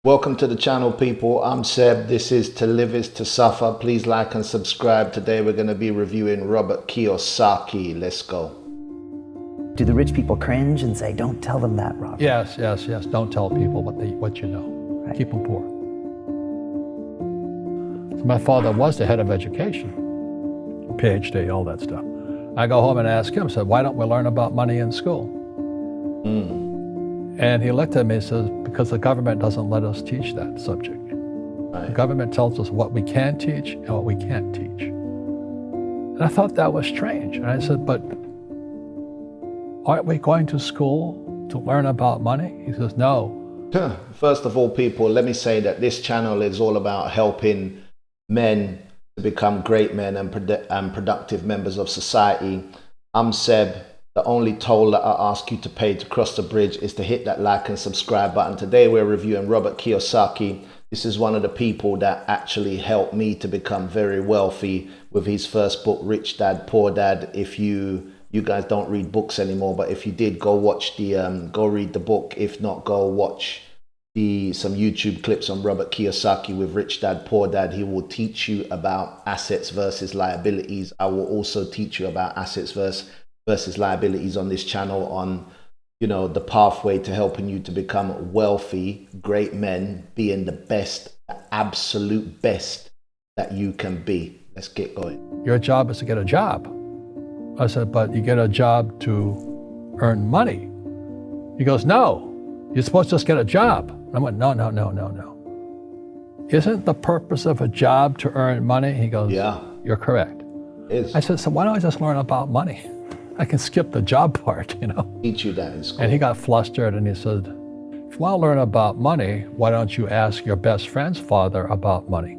Welcome to the channel, people. I'm Seb. This is To Live is to Suffer. Please like and subscribe. Today we're going to be reviewing Robert Kiyosaki. Let's go. Do the rich people cringe and say, don't tell them that, Robert? Yes. Don't tell people what you know. Right. Keep them poor. So my father was the head of education, PhD, all that stuff. I go home and ask him, said, why don't we learn about money in school? And he looked at me and says, because the government doesn't let us teach that subject. Right. The government tells us what we can teach and what we can't teach. And I thought that was strange. And I said, but aren't we going to school to learn about money? He says, no. First of all, people, let me say that this channel is all about helping men to become great men and productive members of society. I'm Seb. The only toll that I ask you to pay to cross the bridge is to hit that like and subscribe button. Today we're reviewing Robert Kiyosaki. This is one of the people that actually helped me to become very wealthy with his first book, Rich Dad, Poor Dad. If you guys don't read books anymore, but if you did, go watch go read the book. If not, go watch some YouTube clips on Robert Kiyosaki with Rich Dad, Poor Dad. He will teach you about assets versus liabilities. I will also teach you about assets versus liabilities on this channel, on the pathway to helping you to become wealthy, great men, being the best, the absolute best that you can be. Let's get going. Your job is to get a job. I said, but you get a job to earn money. He goes, no, you're supposed to just get a job. I went, no. Isn't the purpose of a job to earn money? He goes, yeah, you're correct. It is. I said, so why don't I just learn about money? I can skip the job part, Teach you that in school. And he got flustered and he said, if you want to learn about money, why don't you ask your best friend's father about money?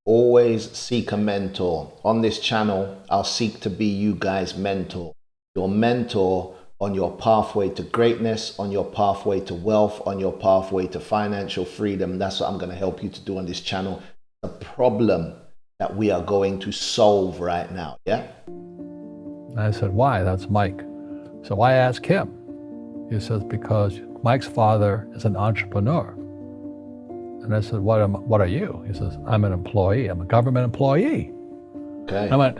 Always seek a mentor. On this channel, I'll seek to be you guys' mentor. Your mentor on your pathway to greatness, on your pathway to wealth, on your pathway to financial freedom. That's what I'm going to help you to do on this channel. The problem that we are going to solve right now, yeah? And I said, why? That's Mike. So I asked him. He says, because Mike's father is an entrepreneur. And I said, what are you? He says, I'm an employee. I'm a government employee. Okay. And I went,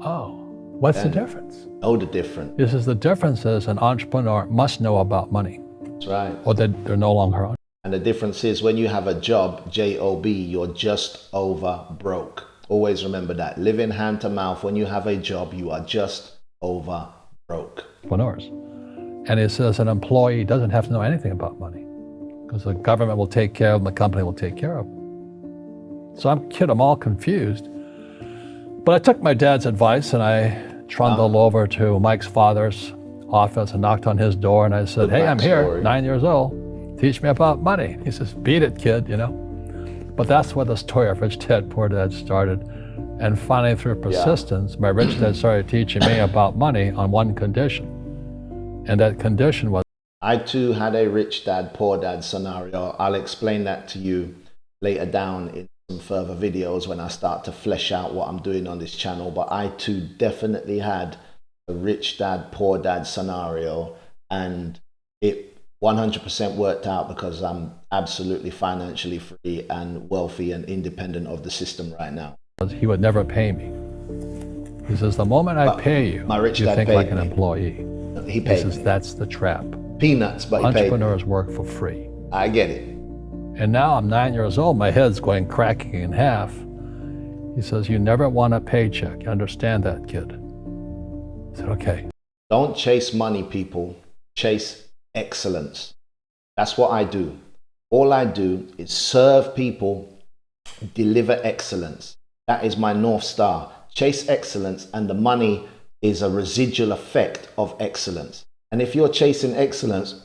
oh, what's the difference? Know the difference. He says, the difference is an entrepreneur must know about money. That's right. Or they're no longer on. And the difference is when you have a job, J-O-B, you're just over broke. Always remember that. Living hand to mouth, when you have a job, you are just over broke. Entrepreneurs. And it says an employee doesn't have to know anything about money because the government will take care of them, the company will take care of them. So I'm all confused. But I took my dad's advice and I trundled over to Mike's father's office and knocked on his door and I said, hey, I'm here, 9 years old. Teach me about money. He says, beat it, kid, But that's where the story of Rich Dad, Poor Dad started. And finally, through persistence, my rich dad started teaching me about money on one condition. And that condition was... I too had a Rich Dad, Poor Dad scenario. I'll explain that to you later down in some further videos when I start to flesh out what I'm doing on this channel. But I too definitely had a Rich Dad, Poor Dad scenario. And it 100% worked out because I'm absolutely financially free and wealthy and independent of the system right now. He would never pay me. He says, the moment I pay you, my rich you dad think paid like an me. employee. He paid says, me. that's the trap. Peanuts, but he paid me. Entrepreneurs work for free. I get it. And now I'm 9 years old, my head's cracking in half. He says, you never want a paycheck. You understand that, kid? I said, okay. Don't chase money, people. Chase excellence. That's what I do. All I do is serve people, deliver excellence. That is my North Star. Chase excellence, and the money is a residual effect of excellence. And if you're chasing excellence,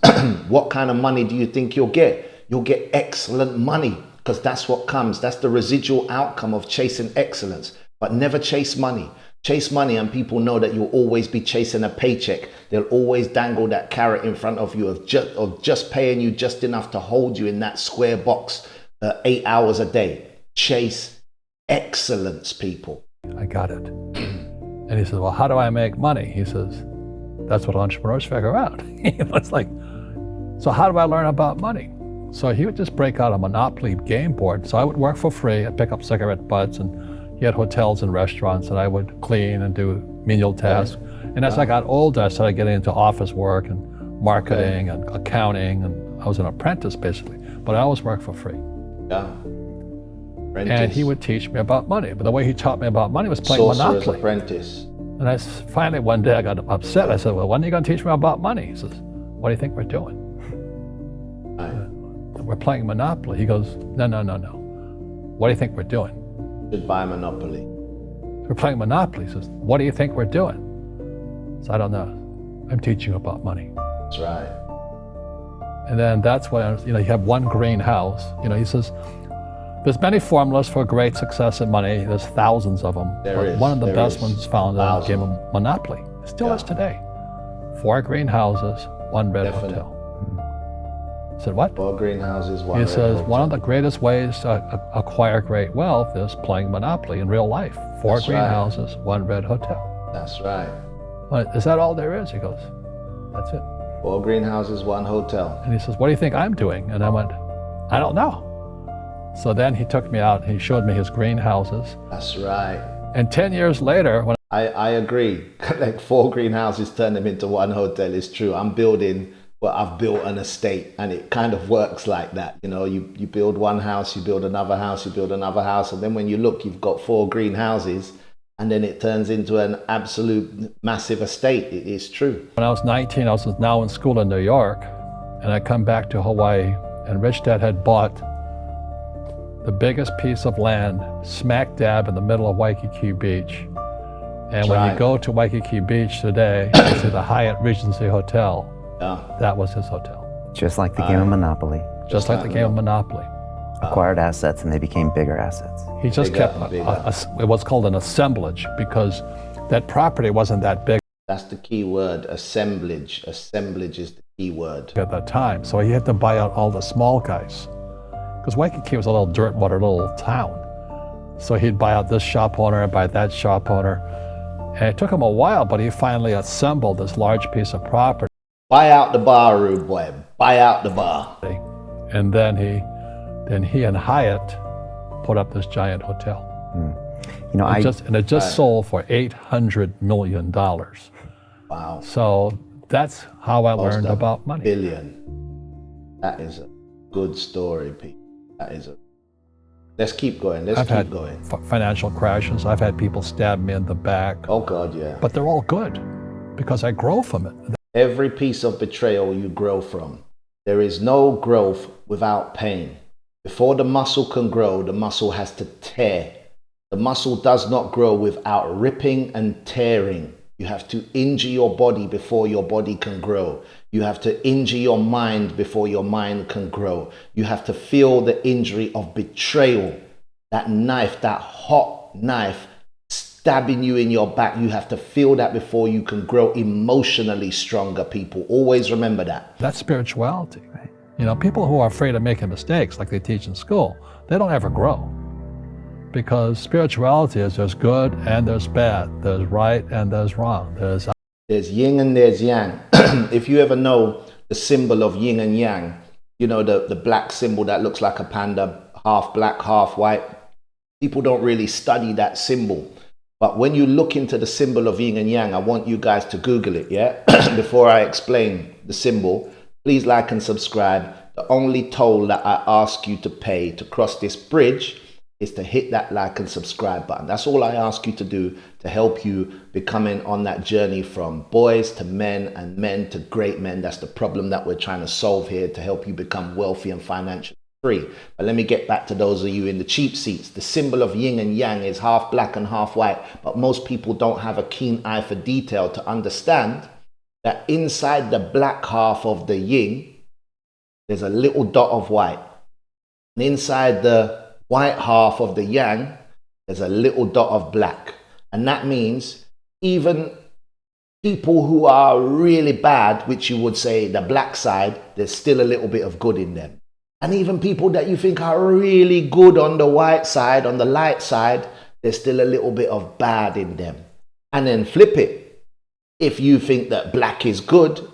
what kind of money do you think you'll get? You'll get excellent money because that's what comes. That's the residual outcome of chasing excellence. But never chase money. Chase money and people know that you'll always be chasing a paycheck. They'll always dangle that carrot in front of you of just paying you just enough to hold you in that square box 8 hours a day. Chase excellence, people. I got it. And he says, well, how do I make money? He says, that's what entrepreneurs figure out. It's like, so how do I learn about money? So he would just break out a Monopoly game board. So I would work for free. I'd pick up cigarette butts, and he had hotels and restaurants, and I would clean and do menial tasks. And as I got older, I started getting into office work and marketing and accounting, and I was an apprentice basically. But I always worked for free. Yeah. And he would teach me about money. But the way he taught me about money was playing Sorcerer's Monopoly. apprentice. And finally one day I got upset. I said, well, when are you going to teach me about money? He says, what do you think we're doing? We're playing Monopoly. He goes, no. What do you think we're doing? Should buy Monopoly. We're playing Monopoly. He says, what do you think we're doing? So I don't know. I'm teaching you about money. That's right. And then that's when, you have one greenhouse. He says, there's many formulas for great success in money. There's thousands of them. One of the best ones found in the game of Monopoly. It still is today. 4 greenhouses, 1 red hotel. I said, what? 4 greenhouses, 1 He red says, hotel. one of the greatest ways to acquire great wealth is playing Monopoly in real life. 4 greenhouses, 1 red hotel. That's right. Well, is that all there is? He goes, that's it. 4 greenhouses, 1 hotel. And he says, what do you think I'm doing? And I went, I don't know. So then he took me out and he showed me his greenhouses. That's right. And 10 years later, when I agree. Like 4 greenhouses turn them into 1 hotel is true. I've built an estate, and it kind of works like that. You build one house, you build another house, you build another house, and then when you look, you've got 4 greenhouses, and then it turns into an absolute massive estate. It is true. When I was 19, I was now in school in New York, and I come back to Hawaii, and Rich Dad had bought the biggest piece of land smack dab in the middle of Waikiki Beach. And when you go to Waikiki Beach today, you see the Hyatt Regency Hotel. Yeah. That was his hotel. Just like the game of Monopoly. Just like the game of Monopoly. Acquired assets, and they became bigger assets. He just Bigger kept and it was called an assemblage, because that property wasn't that big That's the key word, assemblage. Assemblage is the key word. at that time. So he had to buy out all the small guys, because Waikiki was a little dirtwater little town. So he'd buy out this shop owner and buy that shop owner. And it took him a while, but he finally assembled this large piece of property. Buy out the bar, rude boy. Buy out the bar. And then he and Hyatt put up this giant hotel. It just sold for $800 million. Wow. So that's how I learned about money. Billion. That is a good story, Pete. Let's keep going. I've had financial crashes. I've had people stab me in the back. Oh God, yeah. But they're all good because I grow from it. Every piece of betrayal you grow from. There is no growth without pain. Before the muscle can grow, the muscle has to tear. The muscle does not grow without ripping and tearing. You have to injure your body before your body can grow. You have to injure your mind before your mind can grow. You have to feel the injury of betrayal. That knife, that hot knife stabbing you in your back. You have to feel that before you can grow emotionally stronger, people. Always remember that. That's spirituality. Right? People who are afraid of making mistakes, like they teach in school, they don't ever grow. Because spirituality is there's good and there's bad. There's right and there's wrong. There's yin and there's yang. If you ever know the symbol of yin and yang, the black symbol that looks like a panda, half black, half white. People don't really study that symbol. But when you look into the symbol of yin and yang, I want you guys to Google it, yeah? Before I explain the symbol, please like and subscribe. The only toll that I ask you to pay to cross this bridge is to hit that like and subscribe button. That's all I ask you to do to help you becoming on that journey from boys to men and men to great men. That's the problem that we're trying to solve here, to help you become wealthy and financially free. But let me get back to those of you in the cheap seats. The symbol of yin and yang is half black and half white, but most people don't have a keen eye for detail to understand that inside the black half of the yin, there's a little dot of white. And inside the white half of the yang, there's a little dot of black. And that means even people who are really bad, which you would say the black side, there's still a little bit of good in them. And even people that you think are really good on the white side, on the light side, there's still a little bit of bad in them. And then flip it. If you think that black is good,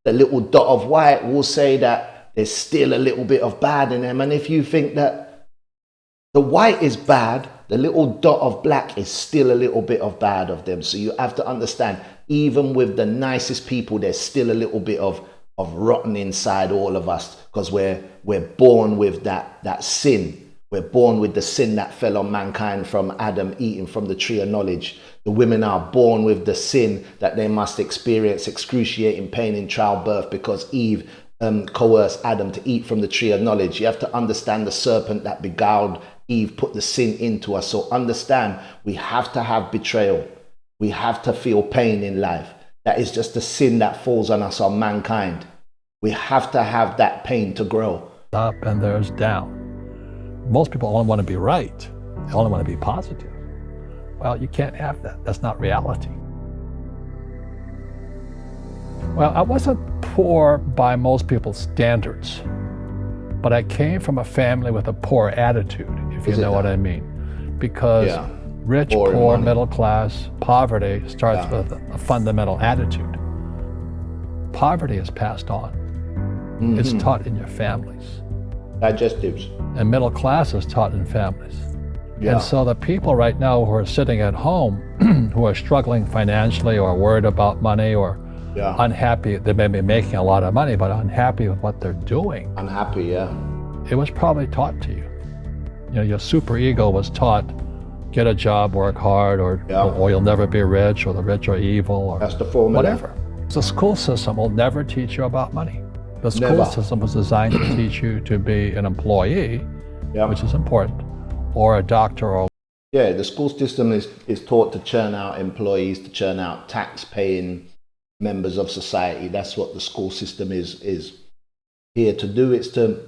the little dot of white will say that there's still a little bit of bad in them. And if you think that the white is bad, the little dot of black is still a little bit of bad of them. So you have to understand, even with the nicest people, there's still a little bit of rotten inside all of us, because we're born with that sin. We're born with the sin that fell on mankind from Adam eating from the tree of knowledge. The women are born with the sin that they must experience excruciating pain in childbirth because Eve coerced Adam to eat from the tree of knowledge. You have to understand the serpent that beguiled Eve put the sin into us. So understand, we have to have betrayal. We have to feel pain in life. That is just the sin that falls on us, on mankind. We have to have that pain to grow. Up and there's down. Most people only want to be right. They only want to be positive. Well, you can't have that. That's not reality. Well, I wasn't poor by most people's standards, but I came from a family with a poor attitude, if you know what I mean. Because rich, poor, middle class, poverty starts with a fundamental attitude. Poverty is passed on. It's taught in your families. Digestives. And middle class is taught in families. And so the people right now who are sitting at home, who are struggling financially or worried about money or unhappy, they may be making a lot of money, but unhappy with what they're doing. Unhappy, It was probably taught to you. You know, your super ego was taught, get a job, work hard, or you'll never be rich, or the rich are evil, or that's the formula. Whatever. The school system will never teach you about money. The school system was designed to teach you to be an employee, which is important, or a doctor, or the school system is taught to churn out employees, to churn out tax-paying members of society. That's what the school system is here to do. It's to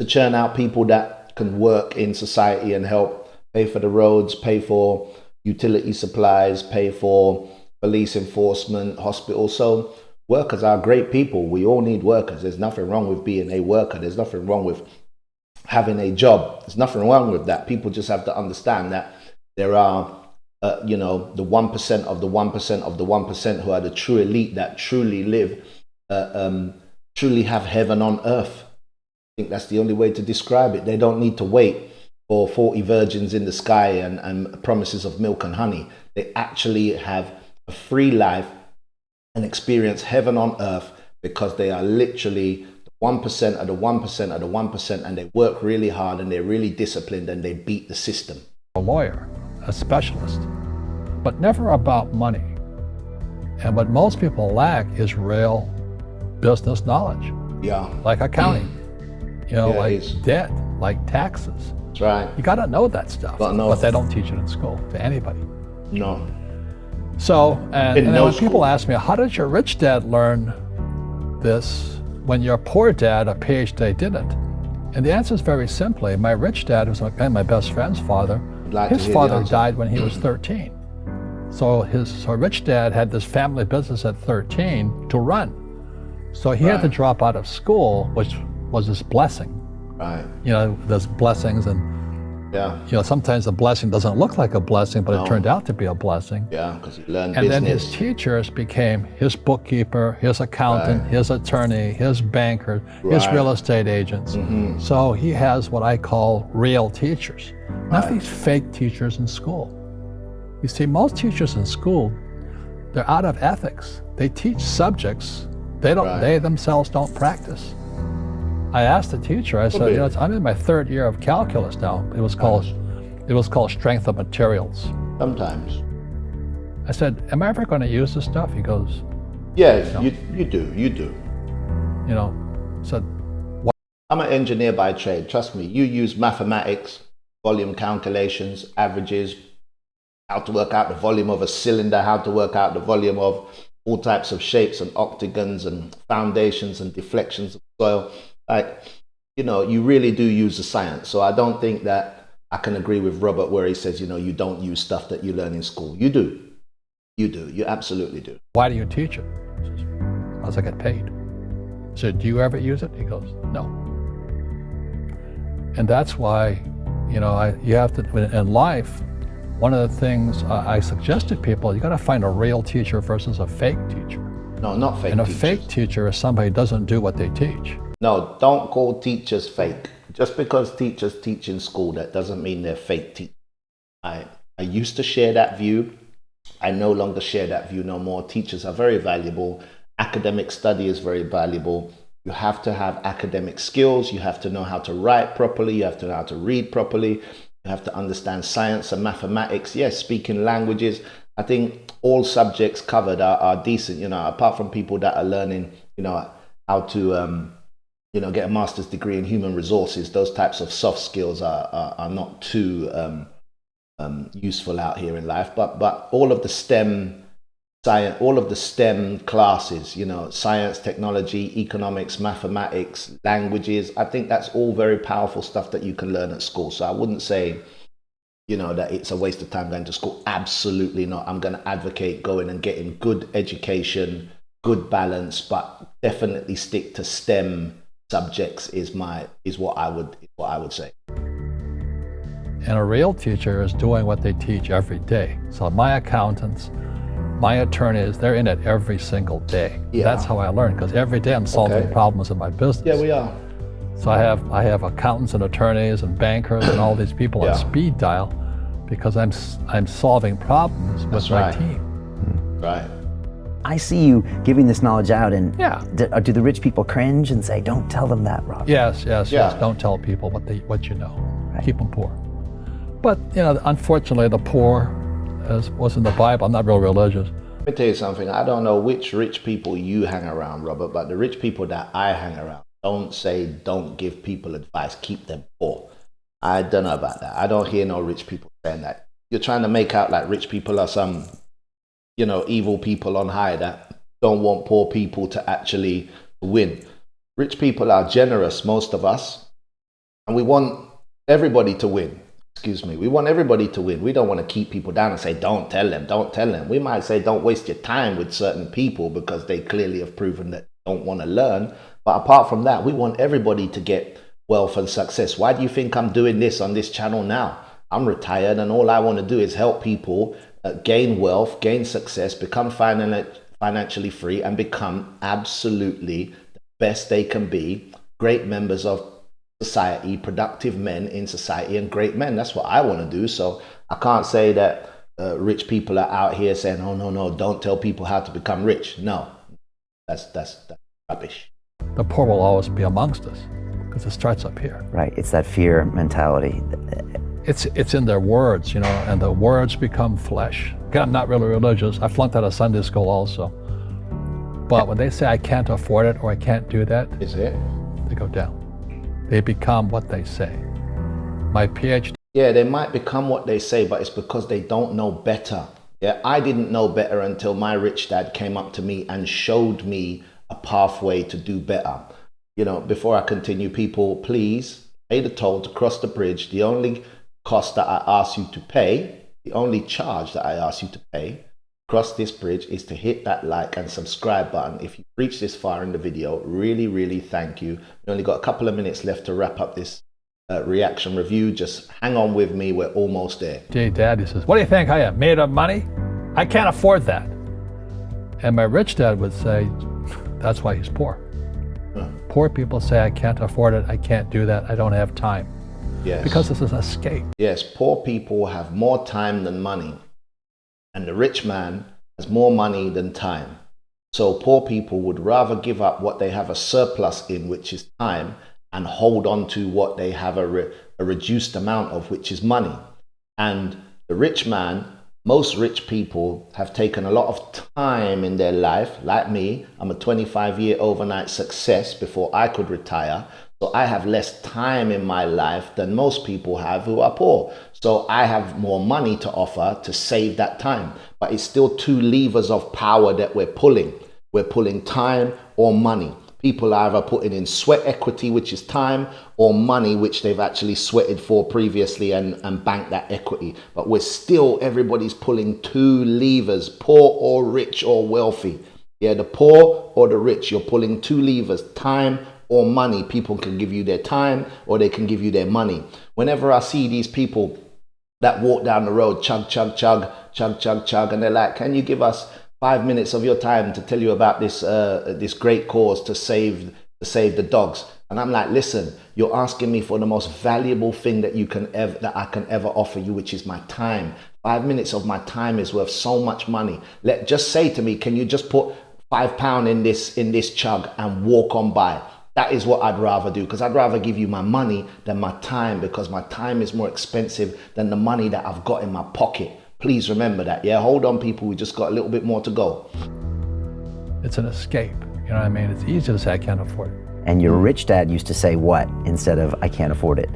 churn out people that can work in society and help pay for the roads, pay for utility supplies, pay for police enforcement, hospitals. So workers are great people. We all need workers. There's nothing wrong with being a worker. There's nothing wrong with having a job. There's nothing wrong with that. People just have to understand that there are, the 1% of the 1% of the 1% who are the true elite that truly live, truly have heaven on earth. I think that's the only way to describe it. They don't need to wait for 40 virgins in the sky and promises of milk and honey. They actually have a free life and experience heaven on earth because they are literally the 1% of the 1% of the 1%, and they work really hard and they're really disciplined and they beat the system. A lawyer, a specialist, but never about money. And what most people lack is real business knowledge. Like accounting, like debt, like taxes. That's right. You got to know that stuff, but they don't teach it in school to anybody. No. So, and then when people ask me, how did your rich dad learn this when your poor dad, a PhD, didn't? And the answer is very simply, my rich dad was my best friend's father. His father died when he was 13. So his rich dad had this family business at 13 to run. So he had to drop out of school, which was his blessing. Right. There's blessings, and sometimes the blessing doesn't look like a blessing, but it turned out to be a blessing. Yeah, because he learned and business. Then his teachers became his bookkeeper, his accountant, his attorney, his banker, his real estate agents. So he has what I call real teachers, not these fake teachers in school. You see, most teachers in school, they're out of ethics. They teach subjects they themselves don't practice. I asked the teacher, I said, I'm in my third year of calculus now. It was called strength of materials. Sometimes. I said, am I ever going to use this stuff? He goes, yeah, you do. Said, what? I'm an engineer by trade. Trust me, you use mathematics, volume calculations, averages, how to work out the volume of a cylinder, how to work out the volume of all types of shapes and octagons and foundations and deflections of soil. You really do use the science. So I don't think that I can agree with Robert where he says, you don't use stuff that you learn in school. You do. You absolutely do. Why do you teach it? He says, because I get paid. I said, do you ever use it? He goes, no. And that's why, you have to, in life, one of the things I suggest to people, you got to find a real teacher versus a fake teacher. No, not fake. And a fake teacher is somebody who doesn't do what they teach. No, don't call teachers fake. Just because teachers teach in school, that doesn't mean they're fake teachers. I used to share that view. I no longer share that view no more. Teachers are very valuable. Academic study is very valuable. You have to have academic skills. You have to know how to write properly. You have to know how to read properly. You have to understand science and mathematics. Yes, speaking languages. I think all subjects covered are decent, apart from people that are learning, how to, get a master's degree in human resources. Those types of soft skills are not too useful out here in life. But all of the STEM science, all of the STEM classes, science, technology, economics, mathematics, languages, I think that's all very powerful stuff that you can learn at school. So I wouldn't say, that it's a waste of time going to school. Absolutely not. I'm going to advocate going and getting good education, good balance, but definitely stick to STEM subjects is what I would say. And a real teacher is doing what they teach every day. So my accountants, my attorneys, they're in it every single day. Yeah. That's how I learn, because every day I'm solving problems in my business. Yeah, we are. So I have accountants and attorneys and bankers and all these people on speed dial, because I'm solving problems with my team. Right. I see you giving this knowledge out, and Yeah. do the rich people cringe and say, "Don't tell them that, Rob"? Yes. Don't tell people what you know. Right. Keep them poor. But unfortunately, the poor, as was in the Bible. I'm not real religious. Let me tell you something. I don't know which rich people you hang around, Robert, but the rich people that I hang around don't give people advice, keep them poor. I don't know about that. I don't hear no rich people saying that. You're trying to make out like rich people are some, evil people on high that don't want poor people to actually win. Rich people are generous, most of us, and we want everybody to win. We want everybody to win. We don't want to keep people down and say, don't tell them. We might say, don't waste your time with certain people because they clearly have proven that they don't want to learn. But apart from that, we want everybody to get wealth and success. Why do you think I'm doing this on this channel now? I'm retired and all I want to do is help people gain wealth, gain success, become financially free, and become absolutely the best they can be, great members of society, productive men in society, and great men. That's what I want to do. So I can't say that rich people are out here saying, oh no, don't tell people how to become rich. No, that's rubbish. The poor will always be amongst us because it starts up here. Right, it's that fear mentality. It's in their words, and the words become flesh. Again, I'm not really religious. I flunked out of Sunday school also. But when they say I can't afford it or I can't do that, Is it? they go down. They become what they say. My PhD. Yeah, they might become what they say, but it's because they don't know better. Yeah, I didn't know better until my rich dad came up to me and showed me a pathway to do better. Before I continue, people, please pay the toll to cross the bridge. The only cost that I ask you to pay, the only charge that I ask you to pay, cross this bridge, is to hit that like and subscribe button. If you've reached this far in the video, really, really thank you. We only got a couple of minutes left to wrap up this reaction review. Just hang on with me. We're almost there. Daddy says, what do you think I am, made of money? I can't afford that. And my rich dad would say, that's why he's poor. Poor people say, I can't afford it, I can't do that, I don't have time. Yes. Because this is an escape. Yes, poor people have more time than money. And the rich man has more money than time. So poor people would rather give up what they have a surplus in, which is time, and hold on to what they have a reduced amount of, which is money. And the rich man, most rich people have taken a lot of time in their life. Like me, I'm a 25-year overnight success before I could retire. So I have less time in my life than most people have who are poor. So I have more money to offer to save that time. But it's still two levers of power that we're pulling. We're pulling time or money. People are either putting in sweat equity, which is time, or money, which they've actually sweated for previously and banked that equity. But everybody's pulling two levers, poor or rich or wealthy. Yeah, the poor or the rich, you're pulling two levers, time or money. People can give you their time or they can give you their money. Whenever I see these people that walk down the road, chug, chug, chug, chug, chug, chug, and they're like, can you give us 5 minutes of your time to tell you about this great cause to save the dogs? And I'm like, listen, you're asking me for the most valuable thing that I can ever offer you, which is my time. 5 minutes of my time is worth so much money. Just say to me, can you just put £5 in this chug and walk on by? That is what I'd rather do, because I'd rather give you my money than my time, because my time is more expensive than the money that I've got in my pocket. Please remember that. Yeah, hold on, people. We just got a little bit more to go. It's an escape. You know what I mean? It's easy to say, I can't afford it. And your rich dad used to say what instead of I can't afford it?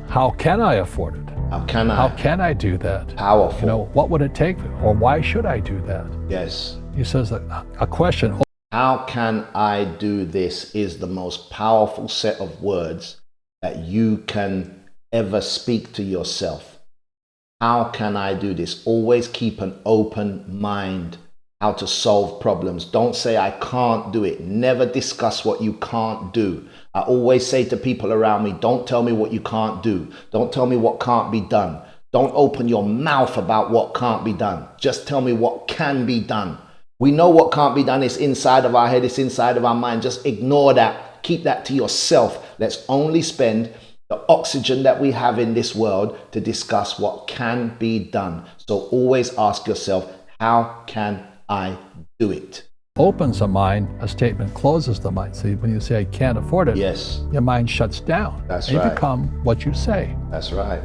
How can I afford it? How can I? How can I do that? Powerful. You know, what would it take? Or why should I do that? Yes. He says that a question. How can I do this is the most powerful set of words that you can ever speak to yourself. How can I do this? Always keep an open mind. How to solve problems. Don't say I can't do it. Never discuss what you can't do. I always say to people around me, don't tell me what you can't do. Don't tell me what can't be done. Don't open your mouth about what can't be done. Just tell me what can be done. We know what can't be done. It's inside of our head. It's inside of our mind. Just ignore that. Keep that to yourself. Let's only spend the oxygen that we have in this world to discuss what can be done. So always ask yourself, how can I do it? Opens the mind, a statement closes the mind. See, when you say I can't afford it, yes, your mind shuts down. That's and right. You become what you say. That's right.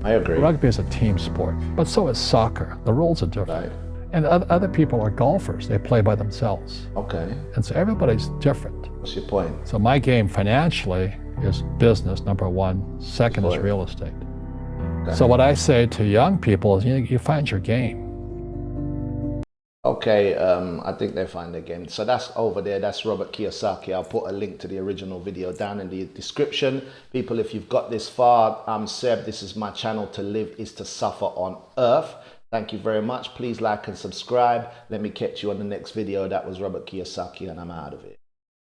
I agree. Rugby is a team sport, but so is soccer. The rules are different. Right. And other people are golfers. They play by themselves. Okay. And so everybody's different. What's your point? So my game financially is business, number one. Second is real estate. Okay. So what I say to young people is, you find your game. Okay, I think they find their game. So that's over there. That's Robert Kiyosaki. I'll put a link to the original video down in the description. People, if you've got this far, I'm Seb. This is my channel. To live is to suffer on earth. Thank you very much. Please like and subscribe. Let me catch you on the next video. That was Robert Kiyosaki, and I'm out of it.